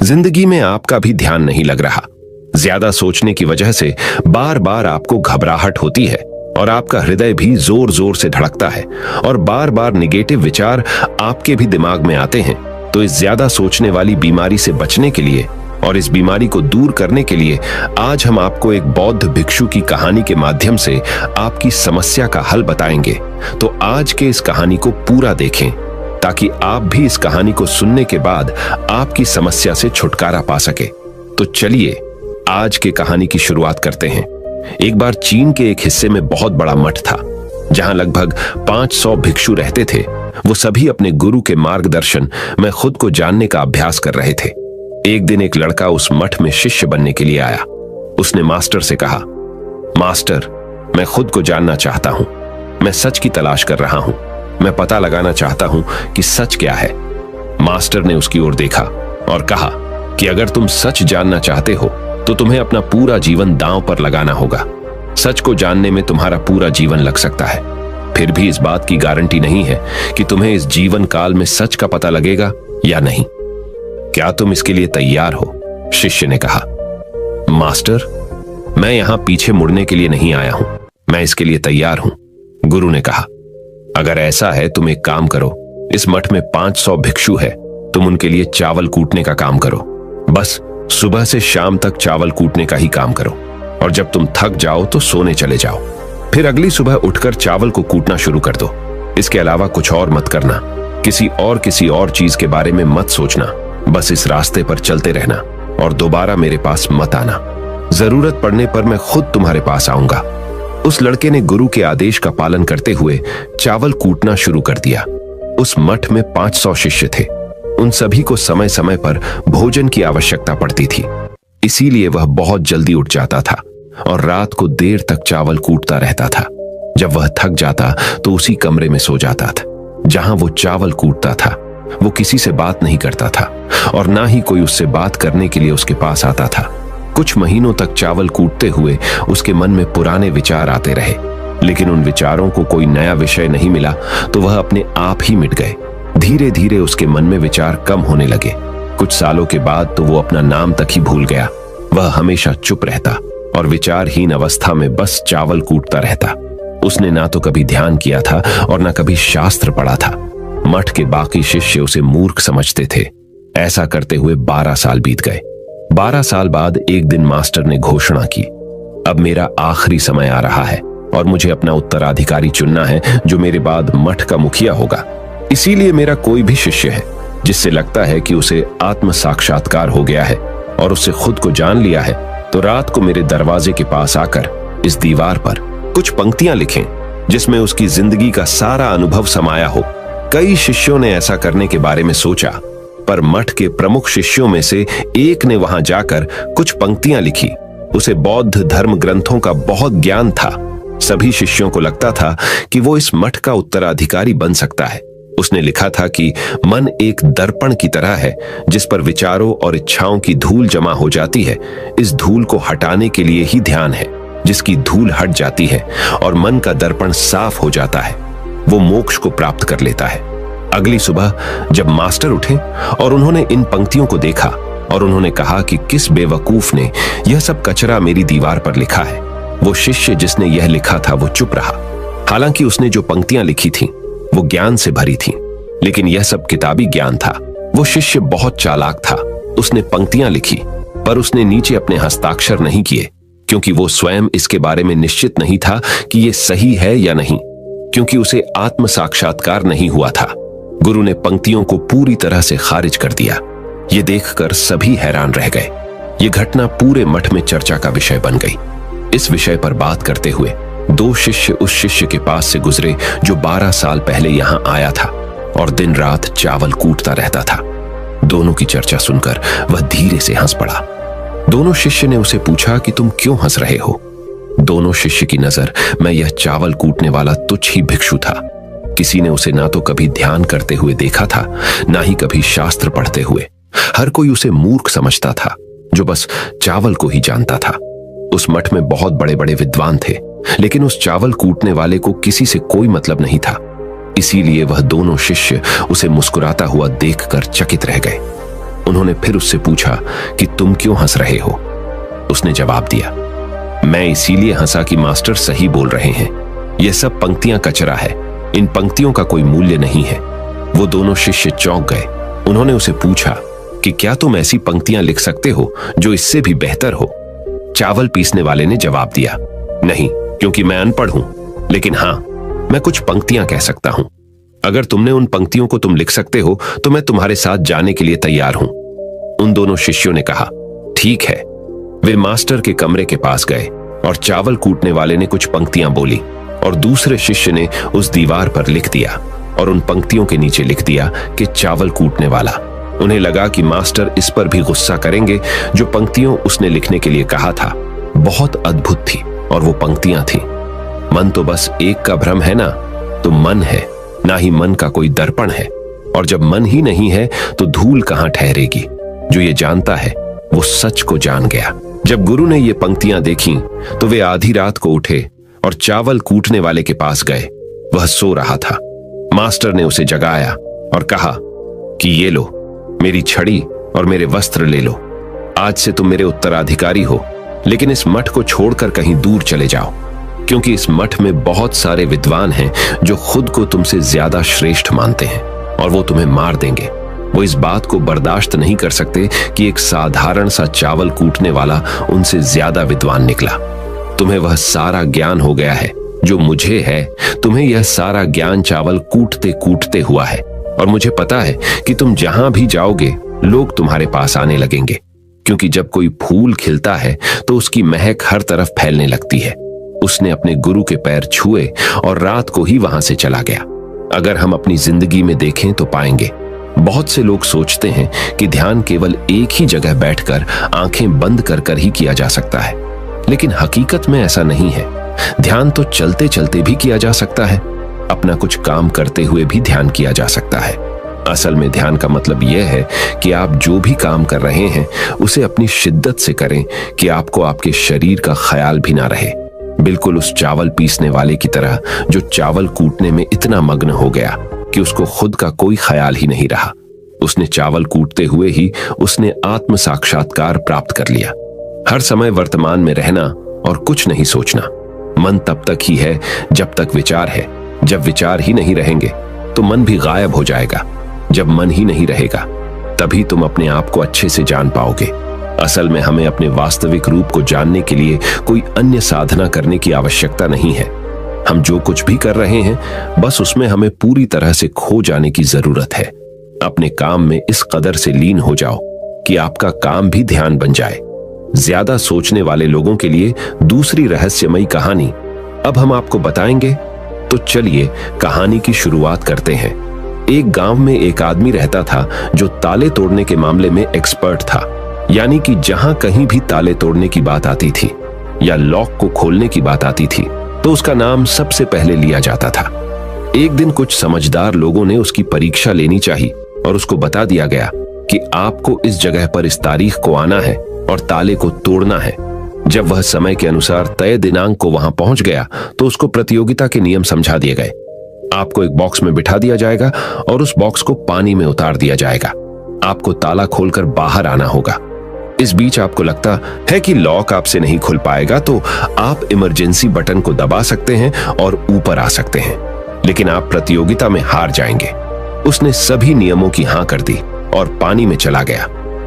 जिंदगी में आपका भी ध्यान नहीं लग रहा। ज्यादा सोचने की वजह से बार बार आपको घबराहट होती है और आपका हृदय भी जोर जोर से धड़कता है और बार बार निगेटिव विचार आपके भी दिमाग में आते हैं। तो इस ज्यादा सोचने वाली बीमारी से बचने के लिए और इस बीमारी को दूर करने के लिए आज हम आपको एक बौद्ध भिक्षु की कहानी के माध्यम से आपकी समस्या का हल बताएंगे। तो आज के इस कहानी को पूरा देखें ताकि आप भी इस कहानी को सुनने के बाद आपकी समस्या से छुटकारा पा सके। तो चलिए आज के कहानी की शुरुआत करते हैं। एक बार चीन के एक हिस्से में बहुत बड़ा मठ था जहां लगभग 500 भिक्षु रहते थे। वो सभी अपने गुरु के मार्गदर्शन में खुद को जानने का अभ्यास कर रहे थे। एक दिन एक लड़का उस मठ में शिष्य बनने के लिए आया। उसने मास्टर से कहा, मास्टर, मैं खुद को जानना चाहता हूं। मैं सच की तलाश कर रहा हूं। मैं पता लगाना चाहता हूं कि सच क्या है। मास्टर ने उसकी ओर देखा और कहा कि अगर तुम सच जानना चाहते हो तो तुम्हें अपना पूरा जीवन दांव पर लगाना होगा। सच को जानने में तुम्हारा पूरा जीवन लग सकता है। फिर भी इस बात की गारंटी नहीं है कि तुम्हें इस जीवन काल में सच का पता लगेगा या नहीं। क्या तुम इसके लिए तैयार हो? शिष्य ने कहा। मास्टर, मैं यहां पीछे मुड़ने के लिए नहीं आया हूं। मैं इसके लिए तैयार हूं। गुरु ने कहा, अगर ऐसा है तुम एक काम करो। इस मठ में 500 भिक्षु है। तुम उनके लिए चावल कूटने का काम करो। बस सुबह से शाम तक चावल कूटने का ही काम करो और जब तुम थक जाओ तो सोने चले जाओ। फिर अगली सुबह उठकर चावल को कूटना शुरू कर दो। इसके अलावा कुछ और मत करना। किसी और चीज के बारे में मत सोचना। बस इस रास्ते पर चलते रहना और दोबारा मेरे पास मत आना। जरूरत पड़ने पर मैं खुद तुम्हारे पास आऊंगा। उस लड़के ने गुरु के आदेश का पालन करते हुए चावल कूटना शुरू कर दिया। उस मठ में 500 शिष्य थे। उन सभी को समय समय पर भोजन की आवश्यकता पड़ती थी। इसीलिए वह बहुत जल्दी उठ जाता था और रात को देर तक चावल कूटता रहता था। जब वह थक जाता तो उसी कमरे में सो जाता था जहां वो चावल कूटता था। वो किसी से बात नहीं करता था और ना ही कोई उससे बात करने के लिए उसके पास आता था। कुछ महीनों तक चावल कूटते हुए उसके मन में पुराने विचार आते रहे, लेकिन उन विचारों को कोई नया विषय नहीं मिला तो वह अपने आप ही मिट गए। धीरे धीरे उसके मन में विचार कम होने लगे। कुछ सालों के बाद तो वो अपना नाम तक ही भूल गया। वह हमेशा चुप रहता और विचारहीन अवस्था में बस चावल कूटता रहता। उसने ना तो कभी ध्यान किया था और ना कभी शास्त्र पढ़ा था। मठ के बाकी शिष्य उसे मूर्ख समझते थे। ऐसा करते हुए 12 साल बीत गए। 12 साल बाद एक दिन मास्टर ने घोषणा की, अब मेरा आखिरी समय आ रहा है और मुझे अपना उत्तराधिकारी चुनना है जो मेरे बाद मठ का मुखिया होगा। इसीलिए मेरा कोई भी शिष्य है जिससे लगता है कि उसे आत्म साक्षात्कार हो गया है और उससे खुद को जान लिया है, तो रात को मेरे दरवाजे के पास आकर इस दीवार पर कुछ पंक्तियां लिखें जिसमें उसकी जिंदगी का सारा अनुभव समाया हो। कई शिष्यों ने ऐसा करने के बारे में सोचा, पर मठ के प्रमुख शिष्यों में से एक ने वहां जाकर कुछ पंक्तियां लिखी। उसे बौद्ध धर्म ग्रंथों का बहुत ज्ञान था। सभी शिष्यों को लगता था कि वो इस मठ का उत्तराधिकारी बन सकता है। उसने लिखा था कि मन एक दर्पण की तरह है जिस पर विचारों और इच्छाओं की धूल जमा हो जाती है। इस धूल को हटाने के लिए ही ध्यान है। जिसकी धूल हट जाती है और मन का दर्पण साफ हो जाता है, वो मोक्ष को प्राप्त कर लेता है। अगली सुबह जब मास्टर उठे और उन्होंने इन पंक्तियों को देखा और उन्होंने कहा कि किस बेवकूफ ने यह सब कचरा मेरी दीवार पर लिखा है। वो शिष्य जिसने यह लिखा था वो चुप रहा। हालांकि उसने जो पंक्तियां लिखी थीं वो ज्ञान से भरी थीं, लेकिन यह सब किताबी ज्ञान था। वो शिष्य बहुत चालाक था। उसने पंक्तियां लिखी पर उसने नीचे अपने हस्ताक्षर नहीं किए, क्योंकि वो स्वयं इसके बारे में निश्चित नहीं था कि ये सही है या नहीं, क्योंकि उसे आत्म साक्षात्कार नहीं हुआ था। गुरु ने पंक्तियों को पूरी तरह से खारिज कर दिया। ये देखकर सभी हैरान रह गए। ये घटना पूरे मठ में चर्चा का विषय बन गई। इस विषय पर बात करते हुए 2 शिष्य उस शिष्य के पास से गुजरे जो 12 साल पहले यहां आया था और दिन रात चावल कूटता रहता था। दोनों की चर्चा सुनकर वह धीरे से हंस पड़ा। दोनों शिष्य ने उसे पूछा कि तुम क्यों हंस रहे हो? दोनों शिष्य की नजर में यह चावल कूटने वाला तुच्छ ही भिक्षु था। किसी ने उसे ना तो कभी ध्यान करते हुए देखा था, ना ही कभी शास्त्र पढ़ते हुए। हर कोई उसे मूर्ख समझता था जो बस चावल को ही जानता था। उस मठ में बहुत बड़े बड़े विद्वान थे, लेकिन उस चावल कूटने वाले को किसी से कोई मतलब नहीं था। इसीलिए वह दोनों शिष्य उसे मुस्कुराता हुआ देखकर चकित रह गए। उन्होंने फिर उससे पूछा कि तुम क्यों हंस रहे हो। उसने जवाब दिया, मैं इसीलिए हंसा कि मास्टर सही बोल रहे हैं। यह सब पंक्तियां कचरा है, इन पंक्तियों का कोई मूल्य नहीं है। वो दोनों शिष्य चौंक गए। उन्होंने उसे पूछा कि क्या तुम ऐसी पंक्तियां लिख सकते हो जो इससे भी बेहतर हो। चावल पीसने वाले ने जवाब दिया, नहीं, क्योंकि मैं अनपढ़ हूं, लेकिन हां, मैं कुछ पंक्तियां कह सकता हूं। अगर तुमने उन पंक्तियों को तुम लिख सकते हो तो मैं तुम्हारे साथ जाने के लिए तैयार हूं। उन दोनों शिष्यों ने कहा, ठीक है। वे मास्टर के कमरे के पास गए और चावल कूटने वाले ने कुछ पंक्तियां बोली और दूसरे शिष्य ने उस दीवार पर लिख दिया और उन पंक्तियों के नीचे लिख दिया कि चावल कूटने वाला। उन्हें लगा कि मास्टर इस पर भी गुस्सा करेंगे। जो पंक्तियों उसने लिखने के लिए कहा था बहुत अद्भुत थी और वो पंक्तियां थीं, मन तो बस एक का भ्रम है ना, तो मन है, ना ही मन का कोई दर्पण है। और जब मन ही नहीं है तो धूल कहां ठहरेगी। जो ये जानता है वो सच को जान गया। जब गुरु ने ये पंक्तियां देखी तो वे आधी रात को उठे और चावल कूटने वाले के पास गए। वह सो रहा था। मास्टर ने उसे जगाया और कहा कि ये लो, मेरी छड़ी और मेरे वस्त्र ले लो। आज से तुम मेरे उत्तराधिकारी हो, लेकिन इस मठ को छोड़कर कहीं दूर चले जाओ, क्योंकि इस मठ में बहुत सारे विद्वान हैं जो खुद को तुमसे ज्यादा श्रेष्ठ मानते हैं और वो तुम्हें मार देंगे। वो इस बात को बर्दाश्त नहीं कर सकते कि एक साधारण सा चावल कूटने वाला उनसे ज्यादा विद्वान निकला। तुम्हें वह सारा ज्ञान हो गया है जो मुझे है। तुम्हें यह सारा ज्ञान चावल कूटते कूटते हुआ है और मुझे पता है कि तुम जहां भी जाओगे लोग तुम्हारे पास आने लगेंगे, क्योंकि जब कोई फूल खिलता है तो उसकी महक हर तरफ फैलने लगती है। उसने अपने गुरु के पैर छुए और रात को ही वहां से चला गया। अगर हम अपनी जिंदगी में देखें तो पाएंगे बहुत से लोग सोचते हैं कि ध्यान केवल एक ही जगह बैठकर आंखें बंद कर कर ही किया जा सकता है, लेकिन हकीकत में ऐसा नहीं है। ध्यान तो चलते चलते भी किया जा सकता है, अपना कुछ काम करते हुए भी ध्यान किया जा सकता है। असल में ध्यान का मतलब यह है कि आप जो भी काम कर रहे हैं उसे अपनी शिद्दत से करें कि आपको आपके शरीर का ख्याल भी ना रहे। बिल्कुल उस चावल पीसने वाले की तरह जो चावल कूटने में इतना मग्न हो गया कि उसको खुद का कोई ख्याल ही नहीं रहा। उसने चावल कूटते हुए ही उसने आत्म साक्षात्कार प्राप्त कर लिया। हर समय वर्तमान में रहना और कुछ नहीं सोचना। मन तब तक ही है जब तक विचार है। जब विचार ही नहीं रहेंगे तो मन भी गायब हो जाएगा। जब मन ही नहीं रहेगा तभी तुम अपने आप को अच्छे से जान पाओगे। असल में हमें अपने वास्तविक रूप को जानने के लिए कोई अन्य साधना करने की आवश्यकता नहीं है। हम जो कुछ भी कर रहे हैं बस उसमें हमें पूरी तरह से खो जाने की जरूरत है। अपने काम में इस कदर से लीन हो जाओ कि आपका काम भी ध्यान बन जाए। ज्यादा सोचने वाले लोगों के लिए दूसरी रहस्यमयी कहानी अब हम आपको बताएंगे, तो चलिए कहानी की शुरुआत करते हैं। एक गांव में एक आदमी रहता था जो ताले तोड़ने के मामले में एक्सपर्ट था, यानी कि जहां कहीं भी ताले तोड़ने की बात आती थी या लॉक को खोलने की बात आती थी तो उसका नाम सबसे पहले लिया जाता था। एक दिन कुछ समझदार लोगों ने उसकी परीक्षा लेनी चाहिए और उसको बता दिया गया कि आपको इस जगह पर इस तारीख को आना है और ताले को तोड़ना है। जब वह समय के अनुसार तय दिनांक को वहां पहुंच गया तो उसको प्रतियोगिता के नियम समझा दिए गए। आपको एक बॉक्स में बिठा दिया जाएगा और उस बॉक्स को पानी में उतार दिया जाएगा। आपको ताला खोलकर बाहर आना होगा। इस बीच आपको लगता है कि लॉक आपसे नहीं खुल पाएगा तो आप इमरजेंसी बटन को दबा सकते हैं और ऊपर आ सकते हैं, लेकिन आप प्रतियोगिता में हार जाएंगे। उसने सभी नियमों की हां कर दी और पानी में चला गया।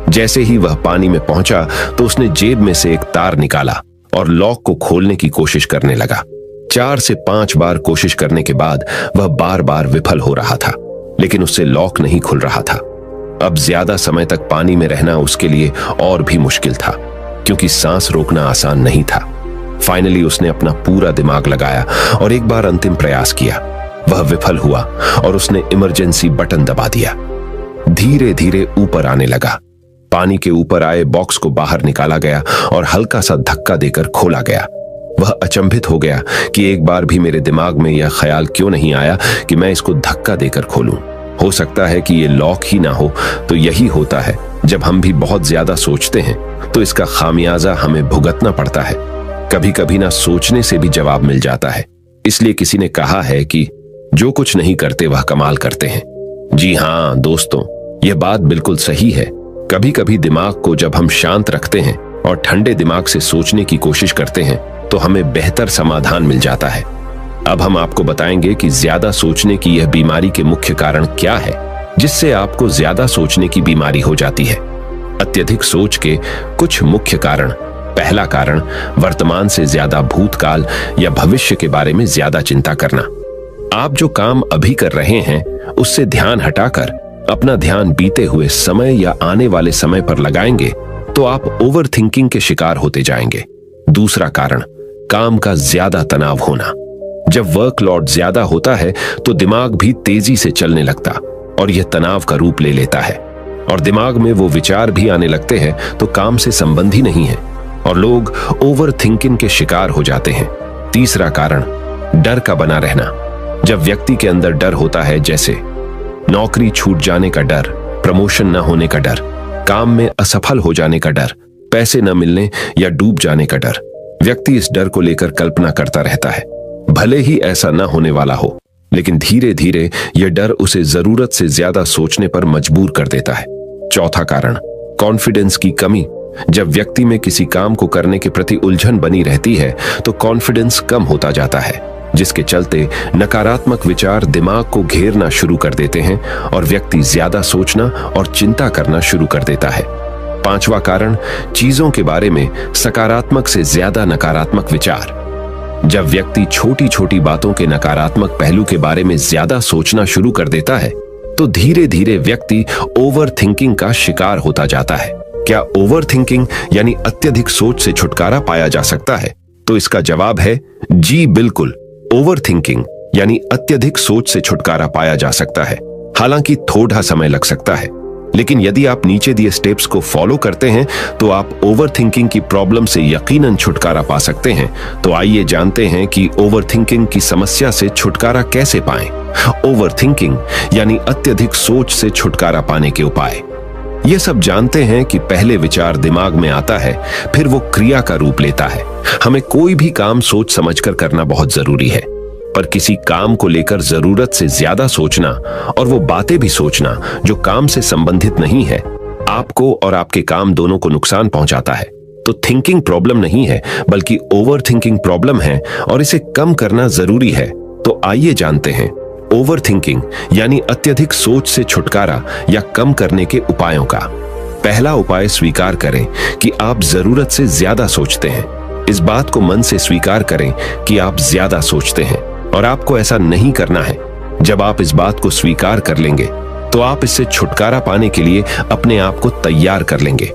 जैसे ही वह पानी में पहुंचा तो उसने जेब में से एक तार निकाला और लॉक को खोलने की कोशिश करने लगा। 4 से 5 बार कोशिश करने के बाद वह बार बार विफल हो रहा था, लेकिन उससे लॉक नहीं खुल रहा था। अब ज्यादा समय तक पानी में रहना उसके लिए और भी मुश्किल था, क्योंकि सांस रोकना आसान नहीं था। फाइनली उसने अपना पूरा दिमाग लगाया और एक बार अंतिम प्रयास किया। वह विफल हुआ और उसने इमरजेंसी बटन दबा दिया। धीरे धीरे ऊपर आने लगा। पानी के ऊपर आए बॉक्स को बाहर निकाला गया और हल्का सा धक्का देकर खोला गया। वह अचंभित हो गया कि एक बार भी मेरे दिमाग में यह ख्याल क्यों नहीं आया कि मैं इसको धक्का देकर खोलूं। हो सकता है कि ये लॉक ही ना हो। तो यही होता है, जब हम भी बहुत ज्यादा सोचते हैं तो इसका खामियाजा हमें भुगतना पड़ता है। कभी कभी ना सोचने से भी जवाब मिल जाता है। इसलिए किसी ने कहा है कि जो कुछ नहीं करते वह कमाल करते हैं। जी हाँ दोस्तों, यह बात बिल्कुल सही है। कभी कभी दिमाग को जब हम शांत रखते हैं और ठंडे दिमाग से सोचने की कोशिश करते हैं तो हमें बेहतर समाधान मिल जाता है। अब हम आपको बताएंगे कि ज्यादा सोचने की यह बीमारी के मुख्य कारण क्या है, जिससे आपको ज्यादा सोचने की बीमारी हो जाती है। अत्यधिक सोच के कुछ मुख्य कारण। पहला कारण, वर्तमान से ज्यादा भूतकाल या भविष्य के बारे में ज्यादा चिंता करना। आप जो काम अभी कर रहे हैं उससे ध्यान हटाकर अपना ध्यान बीते हुए समय या आने वाले समय पर लगाएंगे तो आप ओवर थिंकिंग के शिकार होते जाएंगे। दूसरा कारण, काम का ज्यादा तनाव होना। जब वर्कलोड ज्यादा होता है तो दिमाग भी तेजी से चलने लगता और यह तनाव का रूप ले लेता है और दिमाग में वो विचार भी आने लगते हैं तो काम से संबंधी नहीं है और लोग ओवर थिंकिंग के शिकार हो जाते हैं। तीसरा कारण, डर का बना रहना। जब व्यक्ति के अंदर डर होता है, जैसे नौकरी छूट जाने का डर, प्रमोशन न होने का डर, काम में असफल हो जाने का डर, पैसे न मिलने या डूब जाने का डर, व्यक्ति इस डर को लेकर कल्पना करता रहता है। भले ही ऐसा न होने वाला हो, लेकिन धीरे धीरे यह डर उसे जरूरत से ज्यादा सोचने पर मजबूर कर देता है। चौथा कारण, कॉन्फिडेंस की कमी। जब व्यक्ति में किसी काम को करने के प्रति उलझन बनी रहती है तो कॉन्फिडेंस कम होता जाता है, जिसके चलते नकारात्मक विचार दिमाग को घेरना शुरू कर देते हैं और व्यक्ति ज्यादा सोचना और चिंता करना शुरू कर देता है। पांचवा कारण, चीजों के बारे में सकारात्मक से ज्यादा नकारात्मक विचार। जब व्यक्ति छोटी छोटी बातों के नकारात्मक पहलू के बारे में ज्यादा सोचना शुरू कर देता है तो धीरे धीरे व्यक्ति ओवर थिंकिंग का शिकार होता जाता है। क्या ओवर थिंकिंग यानी अत्यधिक सोच से छुटकारा पाया जा सकता है? तो इसका जवाब है जी बिल्कुल। ओवर थिंकिंग यानी अत्यधिक सोच से छुटकारा पाया जा सकता है, हालांकि थोड़ा समय लग सकता है, लेकिन यदि आप नीचे दिए स्टेप्स को फॉलो करते हैं तो आप ओवर थिंकिंग की प्रॉब्लम से यकीनन छुटकारा पा सकते हैं। तो आइए जानते हैं कि ओवर थिंकिंग की समस्या से छुटकारा कैसे पाएं। ओवर थिंकिंग यानी अत्यधिक सोच से छुटकारा पाने के उपाय। ये सब जानते हैं कि पहले विचार दिमाग में आता है, फिर वो क्रिया का रूप लेता है। हमें कोई भी काम सोच समझकर करना बहुत जरूरी है, पर किसी काम को लेकर जरूरत से ज्यादा सोचना और वो बातें भी सोचना जो काम से संबंधित नहीं है, आपको और आपके काम दोनों को नुकसान पहुंचाता है। तो थिंकिंग प्रॉब्लम नहीं है, बल्कि ओवर थिंकिंग प्रॉब्लम है और इसे कम करना जरूरी है। तो आइए जानते हैं ओवर थिंकिंग यानी अत्यधिक सोच से छुटकारा या कम करने के उपायों का। पहला उपाय, स्वीकार करें कि आप जरूरत से ज्यादा सोचते हैं। इस बात को मन से स्वीकार करें कि आप ज्यादा सोचते हैं और आपको ऐसा नहीं करना है। जब आप इस बात को स्वीकार कर लेंगे तो आप इससे छुटकारा पाने के लिए अपने आप को तैयार कर लेंगे।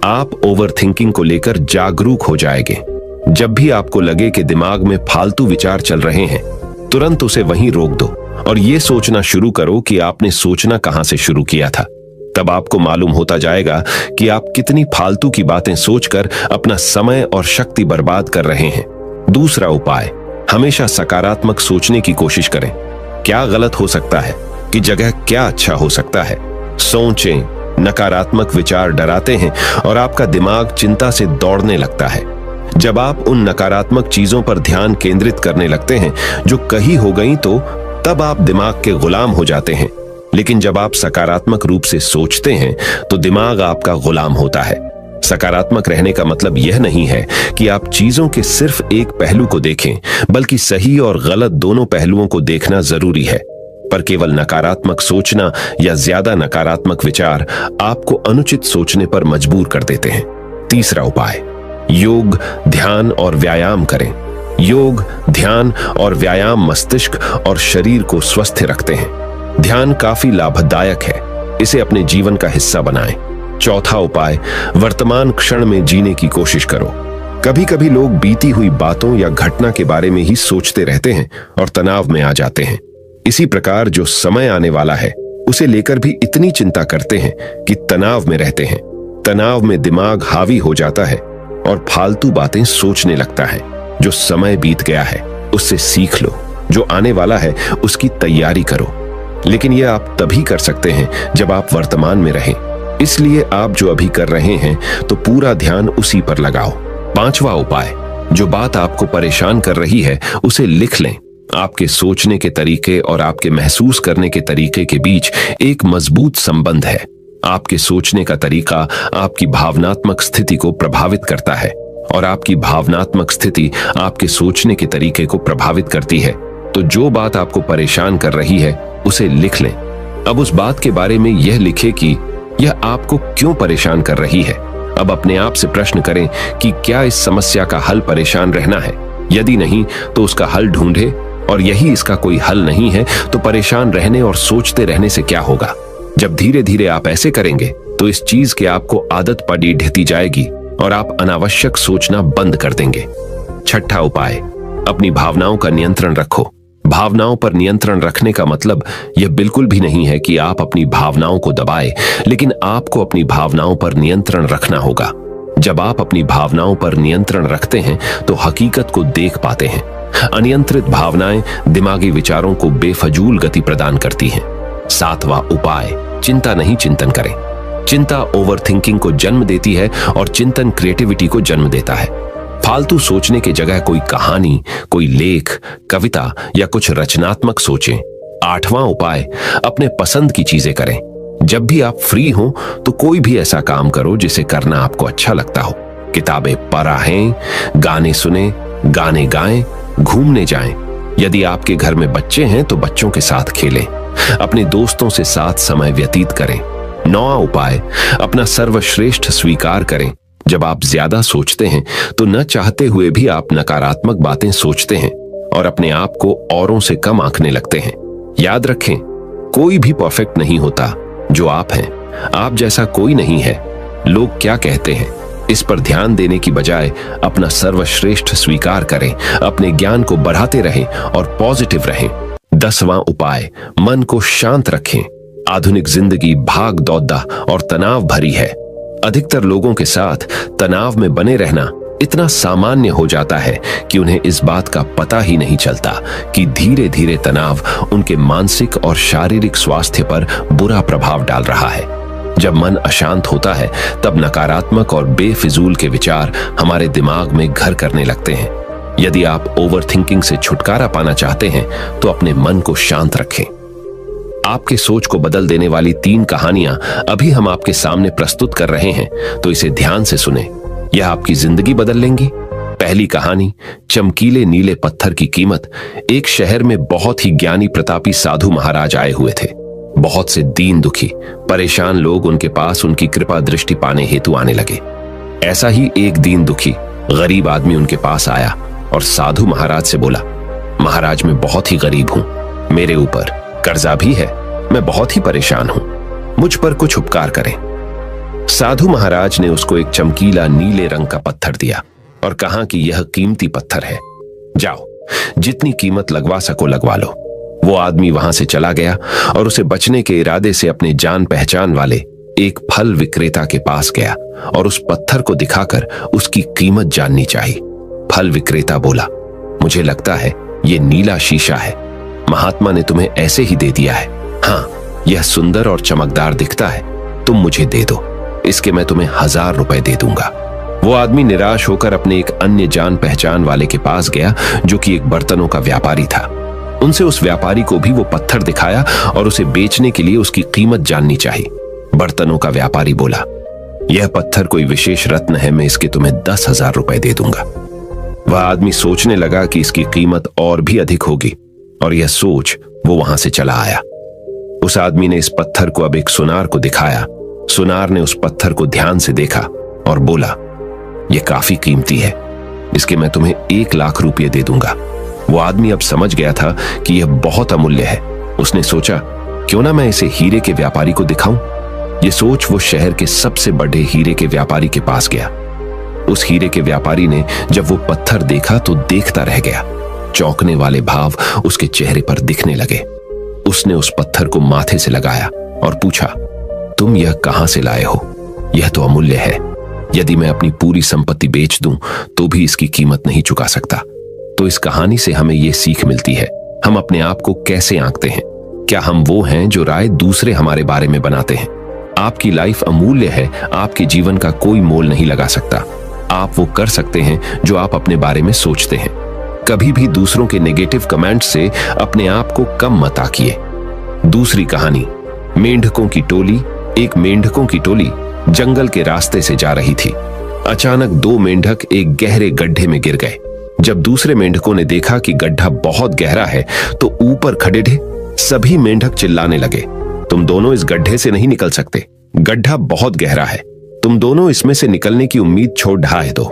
आप ओवर थिंकिंग को लेकर जागरूक हो जाएंगे। जब भी आपको लगे कि दिमाग में फालतू विचार चल रहे हैं, तुरंत उसे वहीं रोक दो और ये सोचना शुरू करो कि आपने सोचना कहां से शुरू किया था। तब आपको मालूम होता जाएगा कि आप कितनी फालतू की बातें सोचकर अपना समय और शक्ति बर्बाद कर रहे हैं। दूसरा उपाय, हमेशा सकारात्मक सोचने की कोशिश करें। क्या गलत हो सकता है कि जगह क्या अच्छा हो सकता है। सोचें। नकारात्मक विचार डराते हैं और आपका दिमाग चिंता से दौड़ने लगता है। जब आप उन नकारात्मक चीजों पर ध्यान केंद्रित करने लगते हैं जो कही हो गई, तो तब आप दिमाग के गुलाम हो जाते हैं। लेकिन जब आप सकारात्मक रूप से सोचते हैं तो दिमाग आपका गुलाम होता है। सकारात्मक रहने का मतलब यह नहीं है कि आप चीजों के सिर्फ एक पहलू को देखें, बल्कि सही और गलत दोनों पहलुओं को देखना जरूरी है। पर केवल नकारात्मक सोचना या ज्यादा नकारात्मक विचार आपको अनुचित सोचने पर मजबूर कर देते हैं। तीसरा उपाय, योग, ध्यान और व्यायाम करें। योग, ध्यान और व्यायाम मस्तिष्क और शरीर को स्वस्थ रखते हैं। ध्यान काफी लाभदायक है, इसे अपने जीवन का हिस्सा बनाएं। चौथा उपाय, वर्तमान क्षण में जीने की कोशिश करो। कभी कभी लोग बीती हुई बातों या घटना के बारे में ही सोचते रहते हैं और तनाव में आ जाते हैं। इसी प्रकार जो समय आने वाला है उसे लेकर भी इतनी चिंता करते हैं कि तनाव में रहते हैं। तनाव में दिमाग हावी हो जाता है और फालतू बातें सोचने लगता है। जो समय बीत गया है उससे सीख लो, जो आने वाला है उसकी तैयारी करो। लेकिन यह आप तभी कर सकते हैं जब आप वर्तमान में रहें। इसलिए आप जो अभी कर रहे हैं तो पूरा ध्यान उसी पर लगाओ। पांचवा उपाय, जो बात आपको परेशान कर रही है उसे लिख लें। आपके सोचने के तरीके और आपके महसूस करने के तरीके के बीच एक मजबूत संबंध है। आपके सोचने का तरीका आपकी भावनात्मक स्थिति को प्रभावित करता है और आपकी भावनात्मक स्थिति आपके सोचने के तरीके को प्रभावित करती है। तो जो बात आपको परेशान कर रही है उसे लिख लें। अब उस बात के बारे में यह लिखें कि यह आपको क्यों परेशान कर रही है। अब अपने आप से प्रश्न करें कि क्या इस समस्या का हल परेशान रहना है। यदि नहीं तो उसका हल ढूंढे, और यही इसका कोई हल नहीं है तो परेशान रहने और सोचते रहने से क्या होगा। जब धीरे धीरे आप ऐसे करेंगे तो इस चीज की आपको आदत पड़ी ढहती जाएगी और आप अनावश्यक सोचना बंद कर देंगे। छठा उपाय, अपनी भावनाओं का नियंत्रण रखो। भावनाओं पर नियंत्रण रखने का मतलब यह बिल्कुल भी नहीं है कि आप अपनी भावनाओं को दबाएं, लेकिन आपको अपनी भावनाओं पर नियंत्रण रखना होगा। जब आप अपनी भावनाओं पर नियंत्रण रखते हैं तो हकीकत को देख पाते हैं। अनियंत्रित भावनाएं दिमागी विचारों को बेफजूल गति प्रदान करती हैं। सातवां उपाय, चिंता नहीं चिंतन करें। चिंता ओवरथिंकिंग को जन्म देती है और चिंतन क्रिएटिविटी को जन्म देता है। फालतू सोचने की जगह कोई कहानी, कोई लेख, कविता या कुछ रचनात्मक सोचें। आठवां उपाय, अपने पसंद की चीजें करें। जब भी आप फ्री हो तो कोई भी ऐसा काम करो जिसे करना आपको अच्छा लगता हो। किताबें पढ़ें, गाने सुने, गाने गाएं, घूमने जाएं। यदि आपके घर में बच्चे हैं तो बच्चों के साथ खेलें। अपने दोस्तों से साथ समय व्यतीत करें। नौवां उपाय, अपना सर्वश्रेष्ठ स्वीकार करें। जब आप ज्यादा सोचते हैं तो न चाहते हुए भी आप नकारात्मक बातें सोचते हैं और अपने आप को औरों से कम आंकने लगते हैं। याद रखें, कोई भी परफेक्ट नहीं होता। जो आप हैं, आप जैसा कोई नहीं है। लोग क्या कहते हैं इस पर ध्यान देने की बजाय अपना सर्वश्रेष्ठ स्वीकार करें, अपने ज्ञान को बढ़ाते रहें और पॉजिटिव रहें। 10वां उपाय, मन को शांत रखें। आधुनिक जिंदगी भाग दौड़ और तनाव भरी है। अधिकतर लोगों के साथ तनाव में बने रहना इतना सामान्य हो जाता है कि उन्हें इस बात का पता ही नहीं चलता कि धीरे धीरे तनाव उनके मानसिक और शारीरिक स्वास्थ्य पर बुरा प्रभाव डाल रहा है। जब मन अशांत होता है तब नकारात्मक और बेफिजूल के विचार हमारे दिमाग में घर करने लगते हैं। यदि आप ओवरथिंकिंग से छुटकारा पाना चाहते हैं तो अपने मन को शांत रखें। आपके सोच को बदल देने वाली 3 कहानियां अभी हम आपके सामने प्रस्तुत कर रहे हैं, तो इसे ध्यान से सुने। यह आपकी जिंदगी बदल लेंगी। पहली कहानी, चमकीले नीले पत्थर की कीमत। एक शहर में बहुत ही ज्ञानी प्रतापी साधु महाराज आए हुए थे। बहुत से दीन दुखी परेशान लोग उनके पास उनकी कृपा दृष्टि पाने हेतु आने लगे। ऐसा ही एक दीन दुखी गरीब आदमी उनके पास आया और साधु महाराज से बोला, महाराज मैं बहुत ही गरीब हूं, मेरे ऊपर कर्जा भी है, मैं बहुत ही परेशान हूं, मुझ पर कुछ उपकार करें। साधु महाराज ने उसको एक चमकीला नीले रंग का पत्थर दिया और कहा कि यह कीमती पत्थर है, जाओ जितनी कीमत लगवा सको लगवा लो। वो आदमी वहां से चला गया और उसे बचने के इरादे से अपने जान पहचान वाले एक फल विक्रेता के पास गया और उस पत्थर को दिखाकर उसकी कीमत जाननी चाहिए। फल विक्रेता बोला, मुझे लगता है ये नीला शीशा है, महात्मा ने तुम्हें ऐसे ही दे दिया है। हाँ, यह सुंदर और चमकदार दिखता है, तुम मुझे दे दो, इसके मैं तुम्हें 1000 रुपए दे दूंगा। वो आदमी निराश होकर अपने एक अन्य जान पहचान वाले के पास गया जो कि एक बर्तनों का व्यापारी था। उनसे उस व्यापारी को भी वो पत्थर दिखाया और उसे बेचने के लिए उसकी कीमत जाननी चाहिए। बर्तनों का व्यापारी बोला, यह पत्थर कोई विशेष रत्न है, मैं इसके तुम्हें 10,000 रुपए दे दूंगा। वह आदमी सोचने लगा कि इसकी कीमत और भी अधिक होगी और यह सोच वो वहां से चला आया। उस आदमी ने इस पत्थर को अब एक सुनार को दिखाया। सुनार ने उस पत्थर को ध्यान से देखा और बोला, यह काफी कीमती है, इसके मैं तुम्हें 1 लाख रुपये दे दूंगा। वो आदमी अब समझ गया था कि यह बहुत अमूल्य है। उसने सोचा, क्यों ना मैं इसे हीरे के व्यापारी को दिखाऊं। यह सोच वो शहर के सबसे बड़े हीरे के व्यापारी के पास गया। उस हीरे के व्यापारी ने जब वो पत्थर देखा तो देखता रह गया। चौंकने वाले भाव उसके चेहरे पर दिखने लगे। उसने उस पत्थर को माथे से लगाया और पूछा, तुम यह कहां से लाए हो? यह तो अमूल्य है, यदि मैं अपनी पूरी संपत्ति बेच दूं तो भी इसकी कीमत नहीं चुका सकता। तो इस कहानी से हमें यह सीख मिलती है, हम अपने आप को कैसे आंकते हैं। क्या हम वो हैं जो राय दूसरे हमारे बारे में बनाते हैं? आपकी लाइफ अमूल्य है, आपके जीवन का कोई मोल नहीं लगा सकता। आप वो कर सकते हैं जो आप अपने बारे में सोचते हैं। कभी भी दूसरों के नेगेटिव कमेंट से अपने आप को कम मत आंकिए। दूसरी कहानी, मेंढकों की टोली एक मेंढकों की टोली जंगल के रास्ते से जा रही थी। अचानक दो मेंढक एक गहरे गड्ढे में गिर गए। जब दूसरे मेंढकों ने देखा कि गड्ढा बहुत गहरा है तो ऊपर खड़े सभी मेंढक चिल्लाने लगे, तुम दोनों इस गड्ढे से नहीं निकल सकते, गड्ढा बहुत गहरा है, तुम दोनों इसमें से निकलने की उम्मीद छोड़ ढाए दो।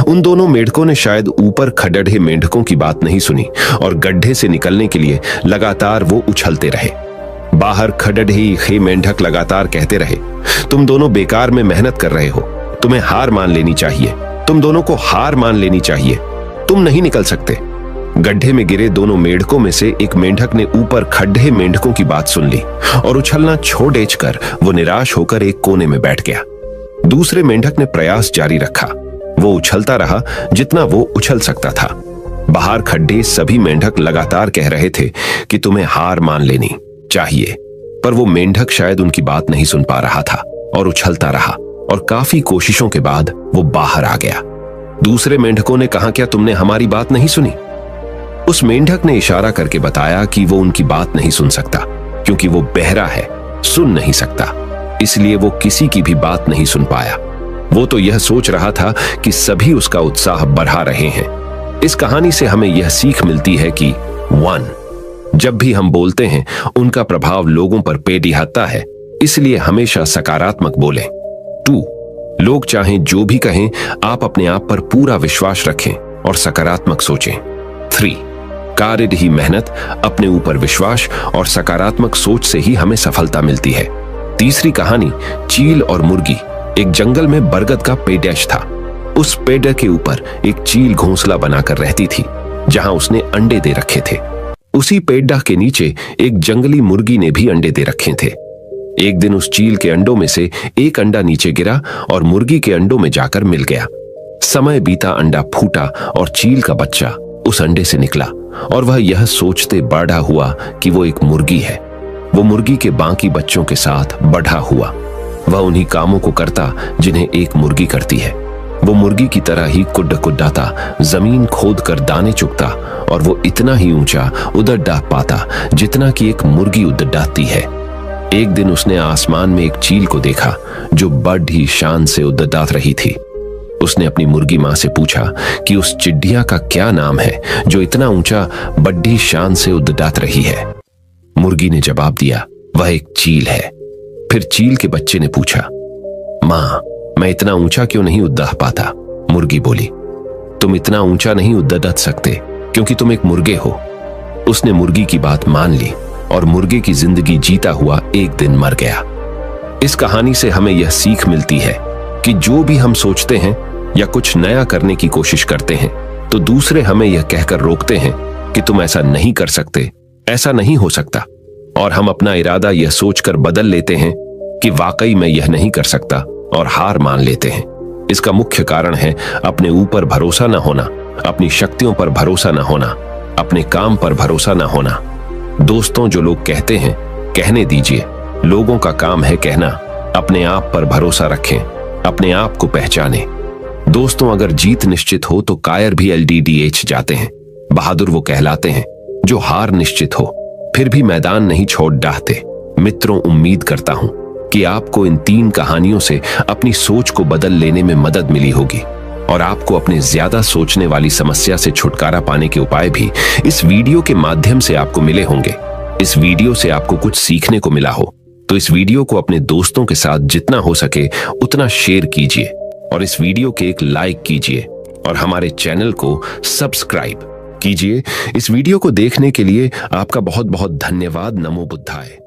उन दोनों मेंढकों ने शायद ऊपर खड़े मेंढकों की बात नहीं सुनी और गड्ढे से निकलने के लिए लगातार वो उछलते रहे। बाहर खड़े मेंढक लगातार कहते रहे, तुम दोनों बेकार में मेहनत कर रहे हो, तुम्हें हार मान लेनी चाहिए, तुम दोनों को हार मान लेनी चाहिए, तुम नहीं निकल सकते। गड्ढे में गिरे दोनों मेंढकों में से एक मेंढक ने ऊपर खड़े मेंढकों की बात सुन ली और उछलना छोड़ कर वो निराश होकर एक कोने में बैठ गया। दूसरे मेंढक ने प्रयास जारी रखा, वो उछलता रहा जितना वो उछल सकता था। बाहर खड़े सभी मेंढक लगातार कह रहे थे कि तुम्हें हार मान लेनी चाहिए, पर वो मेंढक शायद उनकी बात नहीं सुन पा रहा था और उछलता रहा और काफी कोशिशों के बाद वो बाहर आ गया। दूसरे मेंढकों ने कहा, क्या तुमने हमारी बात नहीं सुनी? उस मेंढक ने इशारा करके बताया कि वो उनकी बात नहीं सुन सकता क्योंकि वो बहरा है, सुन नहीं सकता, इसलिए वो किसी की भी बात नहीं सुन पाया। वो तो यह सोच रहा था कि सभी उसका उत्साह बढ़ा रहे हैं। इस कहानी से हमें यह सीख मिलती है कि 1. जब भी हम बोलते हैं उनका प्रभाव लोगों पर पेडिहाता है, इसलिए हमेशा सकारात्मक बोलें। 2. लोग चाहें जो भी कहें, आप अपने आप पर पूरा विश्वास रखें और सकारात्मक सोचें। 3. कार्य ही मेहनत, अपने ऊपर विश्वास और सकारात्मक सोच से ही हमें सफलता मिलती है। तीसरी कहानी, चील और मुर्गी। एक जंगल में बरगद का पेड़ था। उस पेड़ के ऊपर एक चील घोंसला बनाकर रहती थी जहां उसने अंडे दे रखे थे। उसी पेड़ के नीचे एक जंगली मुर्गी ने भी अंडे दे रखे थे। एक दिन उस चील के अंडों में से एक अंडा नीचे गिरा और मुर्गी के अंडों में जाकर मिल गया। समय बीता, अंडा फूटा और चील का बच्चा उस अंडे से निकला और वह यह सोचते बड़ा हुआ कि वो एक मुर्गी है। वो मुर्गी के बाकी बच्चों के साथ बढ़ा हुआ। वह उन्हीं कामों को करता जिन्हें एक मुर्गी करती है। वो मुर्गी की तरह ही कुड्डाता, जमीन खोद कर दाने चुगता और वो इतना ही ऊंचा उड़द डाह पाता जितना कि एक मुर्गी उड़द डाहती है। एक दिन उसने आसमान में एक चील को देखा जो बड़ी शान से उड़द डाह रही थी। उसने अपनी मुर्गी मां से पूछा कि उस चिड़िया का क्या नाम है जो इतना ऊंचा बड़ी शान से उड़द डाह रही है। मुर्गी ने जवाब दिया, वह एक चील है। फिर चील के बच्चे ने पूछा, मां, मैं इतना ऊंचा क्यों नहीं उड़द डाह पाता? मुर्गी बोली, तुम इतना ऊंचा नहीं उड़द डाह सकते क्योंकि तुम एक मुर्गे हो। उसने मुर्गी की बात मान ली और मुर्गे की जिंदगी जीता हुआ एक दिन मर गया। इस कहानी से हमें यह सीख मिलती है कि जो भी हम सोचते हैं या कुछ नया करने की कोशिश करते हैं तो दूसरे हमें यह कहकर रोकते हैं कि तुम ऐसा नहीं कर सकते, ऐसा नहीं हो सकता, और हम अपना इरादा यह सोचकर बदल लेते हैं कि वाकई मैं यह नहीं कर सकता और हार मान लेते हैं। इसका मुख्य कारण है अपने ऊपर भरोसा न होना, अपनी शक्तियों पर भरोसा न होना, अपने काम पर भरोसा न होना। दोस्तों, जो लोग कहते हैं कहने दीजिए, लोगों का काम है कहना। अपने आप पर भरोसा रखें, अपने आप को पहचानें। दोस्तों, अगर जीत निश्चित हो तो कायर भी LDDH जाते हैं। बहादुर वो कहलाते हैं जो हार निश्चित हो फिर भी मैदान नहीं छोड़ डाहते। मित्रों, उम्मीद करता हूं कि आपको इन 3 कहानियों से अपनी सोच को बदल लेने में मदद मिली होगी और आपको अपने ज्यादा सोचने वाली समस्या से छुटकारा पाने के उपाय भी इस वीडियो के माध्यम से आपको मिले होंगे। इस वीडियो से आपको कुछ सीखने को मिला हो तो इस वीडियो को अपने दोस्तों के साथ जितना हो सके उतना शेयर कीजिए और इस वीडियो के एक लाइक कीजिए और हमारे चैनल को सब्सक्राइब कीजिए। इस वीडियो को देखने के लिए आपका बहुत बहुत धन्यवाद। नमो बुद्धाय।